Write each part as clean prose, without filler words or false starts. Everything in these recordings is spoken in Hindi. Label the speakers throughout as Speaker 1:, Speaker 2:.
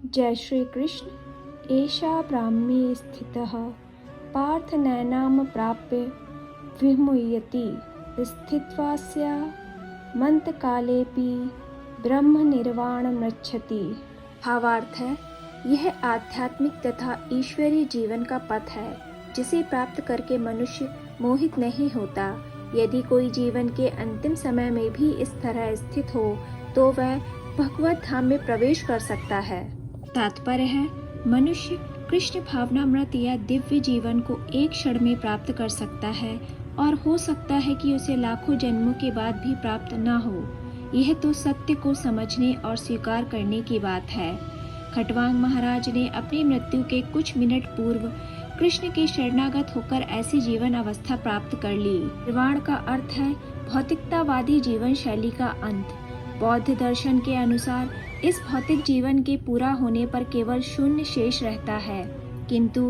Speaker 1: जय श्री कृष्ण। एषा ब्राह्मी स्थितः पार्थ नैनां प्राप्य विमुह्यति स्थित्वास्य मंतकालेऽपि ब्रह्म निर्वाणमृच्छति। भावार्थ है, यह आध्यात्मिक तथा ईश्वरीय जीवन का पथ है जिसे प्राप्त करके मनुष्य मोहित नहीं होता। यदि कोई जीवन के अंतिम समय में भी इस तरह स्थित हो तो वह भगवत धाम में प्रवेश कर सकता है। तात्पर्य है, मनुष्य कृष्ण भावनामृत या दिव्य जीवन को एक क्षण में प्राप्त कर सकता है और हो सकता है कि उसे लाखों जन्मों के बाद भी प्राप्त न हो। यह तो सत्य को समझने और स्वीकार करने की बात है। खटवांग महाराज ने अपनी मृत्यु के कुछ मिनट पूर्व कृष्ण के शरणागत होकर ऐसी जीवन अवस्था प्राप्त कर ली। निर्वाण का अर्थ है भौतिकतावादी जीवन शैली का अंत। बौद्ध दर्शन के अनुसार इस भौतिक जीवन के पूरा होने पर केवल शून्य शेष रहता है, किंतु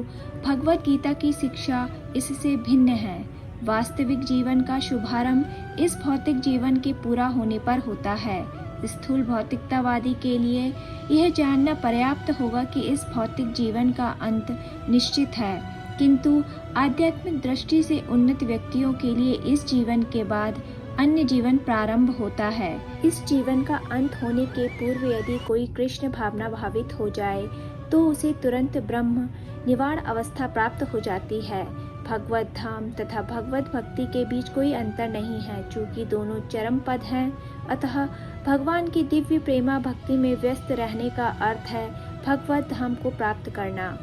Speaker 1: भगवत गीता की शिक्षा इससे भिन्न है। वास्तविक जीवन का शुभारंभ इस भौतिक जीवन के पूरा होने पर होता है। स्थूल भौतिकतावादी के लिए यह जानना पर्याप्त होगा कि इस भौतिक जीवन का अंत निश्चित है, किंतु आध्यात्मिक दृष्टि से उन्नत व्यक्तियों के लिए इस जीवन के बाद अन्य जीवन प्रारंभ होता है। इस जीवन का अंत होने के पूर्व यदि कोई कृष्ण भावना भावित हो जाए तो उसे तुरंत ब्रह्म निवाण अवस्था प्राप्त हो जाती है। भगवत धाम तथा भगवत भक्ति के बीच कोई अंतर नहीं है, चूँकि दोनों चरम पद हैं। अतः भगवान की दिव्य प्रेमा भक्ति में व्यस्त रहने का अर्थ है भगवत धाम को प्राप्त करना।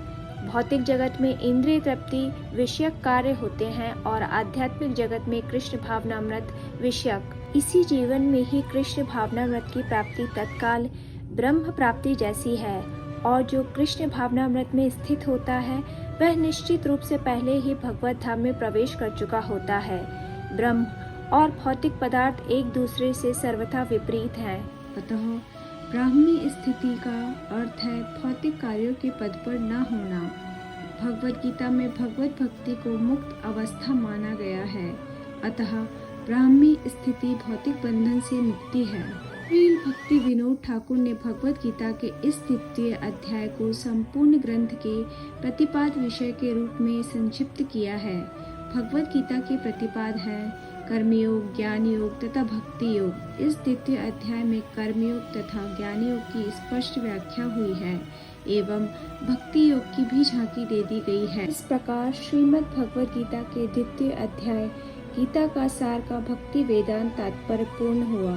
Speaker 1: भौतिक जगत में इंद्रिय तृप्ति विषयक कार्य होते हैं और आध्यात्मिक जगत में कृष्ण भावनामृत विषयक। इसी जीवन में ही कृष्ण भावनामृत की प्राप्ति तत्काल ब्रह्म प्राप्ति जैसी है, और जो कृष्ण भावनामृत में स्थित होता है वह निश्चित रूप से पहले ही भगवत धाम में प्रवेश कर चुका होता है। ब्रह्म और भौतिक पदार्थ एक दूसरे से सर्वथा विपरीत हैं। अतः ब्राह्मी स्थिति का अर्थ है भौतिक कार्यों के पद पर न होना। भगवत गीता में भगवत भक्ति को मुक्त अवस्था माना गया है। अतः ब्राह्मी स्थिति भौतिक बंधन से मुक्ति है। श्रील भक्ति विनोद ठाकुर ने भगवत गीता के इस द्वितीय अध्याय को संपूर्ण ग्रंथ के प्रतिपाद विषय के रूप में संक्षिप्त किया है। भगवत गीता के प्रतिपाद है कर्मयोग, ज्ञान योग तथा भक्ति योग। इस द्वितीय अध्याय में कर्मयोग तथा ज्ञान योग की स्पष्ट व्याख्या हुई है एवं भक्ति योग की भी झांकी दे दी गई है। इस प्रकार श्रीमद् भगवत गीता के द्वितीय अध्याय गीता का सार का भक्ति वेदांत तात्पर्य पूर्ण हुआ।